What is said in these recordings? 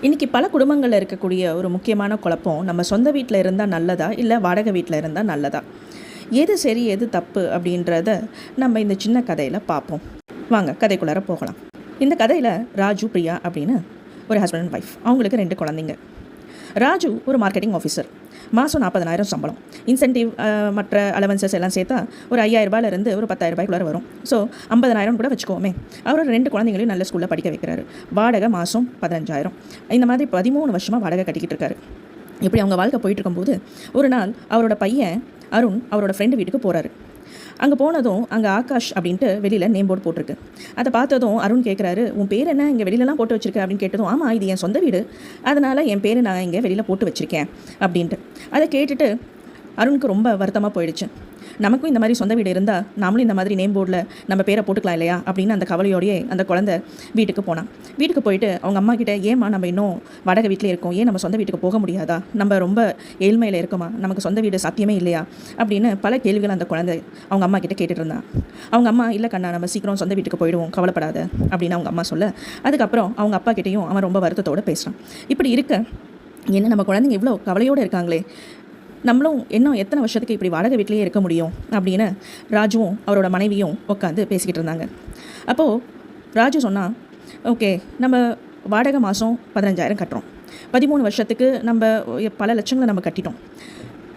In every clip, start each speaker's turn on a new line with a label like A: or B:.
A: இன்றைக்கி பல குடும்பங்களில் இருக்கக்கூடிய ஒரு முக்கியமான குழப்பம், நம்ம சொந்த வீட்டில் இருந்தால் நல்லதா இல்லை வாடகை வீட்டில் இருந்தால் நல்லதா, எது சரி எது தப்பு அப்படின்றத நம்ம இந்த சின்ன கதையில் பார்ப்போம். வாங்க கதைக்குள்ளார போகலாம். இந்த கதையில் ராஜு பிரியா அப்படின்னு ஒரு ஹஸ்பண்ட் அண்ட் ஒய்ஃப், அவங்களுக்கு 2 குழந்தைங்க. ராஜு ஒரு மார்க்கெட்டிங் ஆஃபீஸர், மாதம் 40,000 சம்பளம், இன்சென்டிவ் மற்ற அலவன்சஸ் எல்லாம் சேர்த்தா ஒரு 5,000 ஒரு 10,000 வரும். ஸோ 50,000 கூட வச்சுக்கோமே. அவர் 2 குழந்தைங்களையும் நல்ல ஸ்கூலில் படிக்க வைக்கிறாரு. வாடகை மாதம் 15,000. இந்த மாதிரி 13 வருஷமாக வாடகை கட்டிக்கிட்டு இருக்காரு. இப்படி அவங்க வாழ்க்கை போயிட்டு இருக்கும்போது ஒரு நாள் அவரோட பையன் அருண் அவரோட ஃப்ரெண்டு வீட்டுக்கு போகிறாரு. அங்கே போனதும் அங்கே ஆகாஷ் அப்படின்ட்டு வெளியில் நேம் போர்டு போட்டிருக்கு. அதை பார்த்ததும் அருண் கேட்குறாரு, உன் பேர் என்ன இங்கே வெளியிலலாம் போட்டு வச்சிருக்கேன் அப்படின்னு கேட்டதும், ஆமாம் இது என் சொந்த வீடு, அதனால் என் பேர் நான் இங்கே வெளியில் போட்டு வச்சுருக்கேன் அப்படின்ட்டு. அதை கேட்டுட்டு அருணுக்கு ரொம்ப வருத்தமாக போயிடுச்சு. நமக்கும் இந்த மாதிரி சொந்த வீடு இருந்தால் நாமளும் இந்த மாதிரி நேம் போர்டில் நம்ம பேரை போட்டுக்கலாம் இல்லையா அப்படின்னு அந்த கவலையோடையே அந்த குழந்தை வீட்டுக்கு போனான். வீட்டுக்கு போயிட்டு அவங்க அம்மா கிட்டே, ஏம்மா நம்ம இன்னும் வாடகை வீட்டிலே இருக்கோம், ஏன் நம்ம சொந்த வீட்டுக்கு போக முடியாதா, நம்ம ரொம்ப ஏழ்மையில் இருக்கோமா, நமக்கு சொந்த வீடு சாத்தியமே இல்லையா அப்படின்னு பல கேள்விகள் அந்த குழந்தை அவங்க அம்மா கிட்டே கேட்டுட்டு இருந்தான். அவங்க அம்மா, இல்லை கண்ணா நம்ம சீக்கிரம் சொந்த வீட்டுக்கு போயிடுவோம், கவலைப்படாத அப்படின்னு அவங்க அம்மா சொல்ல, அதுக்கப்புறம் அவங்க அப்பா கிட்டேயும் அவன் ரொம்ப வருத்தத்தோடு பேசுகிறான். இப்படி இருக்க என்ன நம்ம குழந்தைங்க இவ்வளோ கவலையோடு இருக்காங்களே, நம்மளும் இன்னும் எத்தனை வருஷத்துக்கு இப்படி வாடகை வீட்டிலேயே இருக்க முடியும் அப்படின்னு ராஜுவும் அவரோட மனைவியும் உட்காந்து பேசிக்கிட்டு இருந்தாங்க. அப்போது ராஜு சொன்னால், ஓகே நம்ம வாடகை மாதம் 15,000 கட்டுறோம், 13 வருஷத்துக்கு நம்ம பல லட்சங்களை நம்ம கட்டிட்டோம்.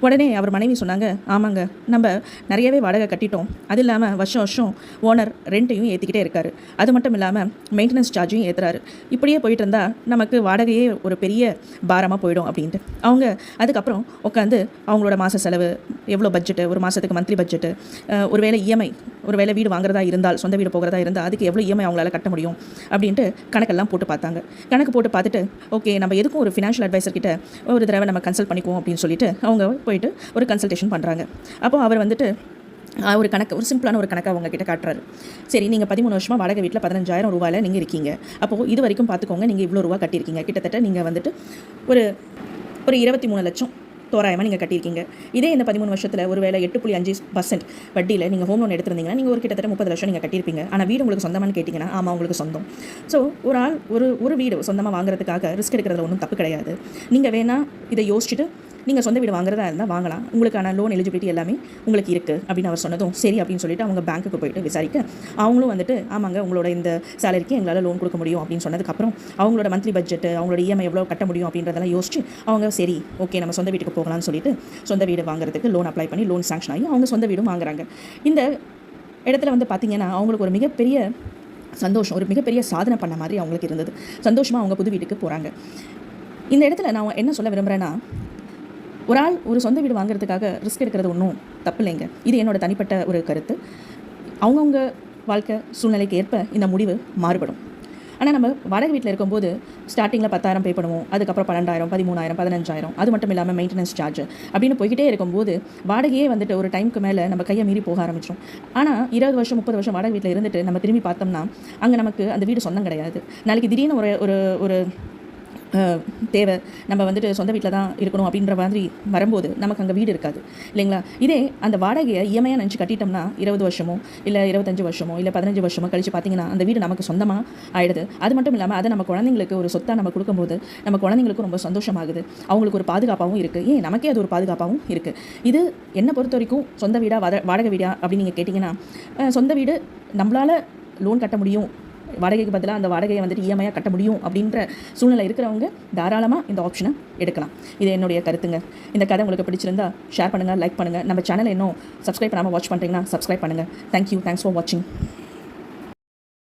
A: உடனே அவர் மனைவி சொன்னாங்க, ஆமாங்க நம்ம நிறையவே வாடகை கட்டிட்டோம், அது இல்லாமல் வருஷம் வருஷம் ஓனர் ரெண்ட்டையும் ஏற்றிக்கிட்டே இருக்காரு, அது மட்டும் இல்லாமல் மெயின்டெனன்ஸ் சார்ஜையும் ஏற்றுறாரு. இப்படியே போயிட்டு இருந்தால் நமக்கு வாடகையே ஒரு பெரிய பாரமாக போயிடும் அப்படின்ட்டு அவங்க அதுக்கப்புறம் உட்காந்து அவங்களோட மாத செலவு எவ்வளோ பட்ஜெட்டு, ஒரு மாதத்துக்கு மந்த்லி பட்ஜெட்டு, ஒருவேளை இஎம்ஐ, ஒருவேளை வீடு வாங்குறதா இருந்தால், சொந்த வீடு போகிறதா இருந்தால் அதுக்கு எவ்வளோ இஎம்ஐ அவங்களால கட்ட முடியும் அப்படின்ட்டு கணக்கெல்லாம் போட்டு பார்த்தாங்க. கணக்கு போட்டு பார்த்துட்டு, ஓகே நம்ம எதுக்கும் ஒரு ஃபினான்ஷியல் அட்வைசர் கிட்ட ஒரு தடவை நம்ம கன்சல்ட் பண்ணிக்குவோம் அப்படின்னு சொல்லிட்டு அவங்க போயிட்டு ஒரு கன்சல்டேஷன் பண்ணுறாங்க. அப்போது அவர் வந்துட்டு ஒரு கணக்கு, ஒரு சிம்பிளான ஒரு கணக்கு அவங்க கிட்ட காட்டுறாரு. சரி, நீங்கள் 13 வருஷமாக வாடகை வீட்டில் 15,000 ரூபாயில் நீங்கள் இருக்கீங்க. அப்போது இது வரைக்கும் பார்த்துக்கோங்க, நீங்கள் இவ்வளோ ரூபா கட்டியிருக்கீங்க, கிட்டத்தட்ட நீங்கள் வந்துட்டு ஒரு 23 லட்சம் தோராயமாக நீங்கள் கட்டியிருக்கீங்க. இதே இந்த 13 வருஷத்தில் ஒரு வேலை 8.5% வட்டியில் நீங்கள் ஹோம் லோன் எடுத்திருந்தீங்கன்னா நீங்கள் ஒரு கிட்டத்தட்ட 30 லட்சம் நீங்கள் கட்டியிருப்பீங்க. ஆனால் வீடு உங்களுக்கு சொந்தமானு கேட்டிங்கன்னா, ஆமாம் உங்களுக்கு சொந்தம். ஸோ ஒரு ஆள் ஒரு வீடு சொந்தமாக வாங்குறதுக்காக ரிஸ்க் எடுக்கிறதுல ஒன்றும் தப்பு கிடையாது. நீங்கள் வேணால் இதை யோசிச்சுட்டு நீங்கள் சொந்த வீடு வாங்குறதா இருந்தால் வாங்கலாம், உங்களுக்கான லோன் எலிஜிபிலிட்டி எல்லாமே உங்களுக்கு இருக்குது அப்படின்னு அவர் சொன்னதும் சரி அப்படின்னு சொல்லிட்டு அவங்க பேங்க்குக்கு போயிட்டு விசாரிக்க, அவங்களும் வந்துட்டு ஆமாங்க உங்களோட இந்த சேலரிக்கு எங்களால் லோன் கொடுக்க முடியும் அப்படின்னு சொன்னதுக்கப்புறம் அவங்களோட மந்த்லி பட்ஜெட்டு, அவங்களோட இஎம்ஐ எவ்வளோ கட்ட முடியும் அப்படின்றதெல்லாம் யோசிச்சு அவங்க சரி ஓகே நம்ம சொந்த வீட்டுக்கு போகலான்னு சொல்லிட்டு சொந்த வீடு வாங்குறதுக்கு லோன் அப்ளை பண்ணி லோன் சாங்ஷன் ஆகி அவங்க சொந்த வீடும் வாங்குறாங்க. இந்த இடத்துல வந்து பார்த்திங்கன்னா அவங்களுக்கு ஒரு மிகப்பெரிய சந்தோஷம், ஒரு மிகப்பெரிய சாதனை பண்ண மாதிரி அவங்களுக்கு இருந்தது. சந்தோஷமாக அவங்க புது வீட்டுக்கு போகிறாங்க. இந்த இடத்துல நான் என்ன சொல்ல விரும்புகிறேன்னா, ஒரு ஆள் ஒரு சொந்த வீடு வாங்குறதுக்காக ரிஸ்க் எடுக்கிறது ஒன்றும் தப்பு இல்லைங்க. இது என்னோட தனிப்பட்ட ஒரு கருத்து. அவங்கவுங்க வாழ்க்கை சூழ்நிலைக்கு ஏற்ப இந்த முடிவு மாறுபடும். ஆனால் நம்ம வாடகை வீட்டில் இருக்கும்போது ஸ்டார்டிங்கில் 10,000 பே பண்ணுவோம், அதுக்கப்புறம் 12,000, 13,000, 15,000, அது மட்டும் இல்லாமல் மெயின்டெனன்ஸ் சார்ஜ் அப்படின்னு போய்கிட்டே இருக்கும்போது வாடகையே வந்துட்டு ஒரு டைமுக்கு மேலே நம்ம கையை மீறி போக ஆரம்பிச்சிடும். ஆனால் 20 வருஷம் 30 வருஷம் வாடகை வீட்டில் இருந்துட்டு நம்ம திரும்பி பார்த்தோம்னா அங்கே நமக்கு அந்த வீடு சொந்தம் கிடையாது. நாளைக்கு திடீர்னு ஒரு தேவை, நம்ம வந்துட்டு சொந்த வீட்டில் தான் இருக்கணும் அப்படின்ற மாதிரி வரும்போது நமக்கு அங்கே வீடு இருக்காது இல்லைங்களா. இதே அந்த வாடகையை இஎம்ஐயாக நினச்சி கட்டிட்டோம்னா 20 வருஷமோ இல்லை 25 வருஷமோ இல்லை 15 வருஷமோ கழிச்சு பார்த்தீங்கன்னா அந்த வீடு நமக்கு சொந்தமாக ஆயிடுது. அது மட்டும் இல்லாமல் அதை நம்ம குழந்தைங்களுக்கு ஒரு சொத்தாக நம்ம கொடுக்கும்போது நம்ம குழந்தைங்களுக்கும் ரொம்ப சந்தோஷமாகுது, அவங்களுக்கு ஒரு பாதுகாப்பாகவும் இருக்குது, நமக்கே அது ஒரு பாதுகாப்பாகவும் இருக்குது. இது என்னை பொறுத்த வரைக்கும் சொந்த வீடா வாடகை வீடா அப்படின்னு நீங்கள் கேட்டிங்கன்னா, சொந்த வீடு நம்மளால் லோன் கட்ட முடியும், வாடகைக்கு பதிலாக அந்த வாடகையை வந்துட்டு இஎம்ஐயாக கட்ட முடியும் அப்படின்ற சூழ்நிலை இருக்கிறவங்க தாராளமாக இந்த ஆப்ஷனை எடுக்கலாம். இது என்னுடைய கருத்துங்க. இந்த கதை உங்களுக்கு பிடிச்சிருந்தா ஷேர் பண்ணுங்கள், லைக் பண்ணுங்கள். நம்ம சேனலை இன்னும் சப்ஸ்கிரைப் பண்ணாமல் வாட்ச் பண்ணுறீங்கன்னா சப்ஸ்கிரைப் பண்ணுங்கள். தேங்க்யூ, தேங்க்ஸ் ஃபார் வாட்சிங்.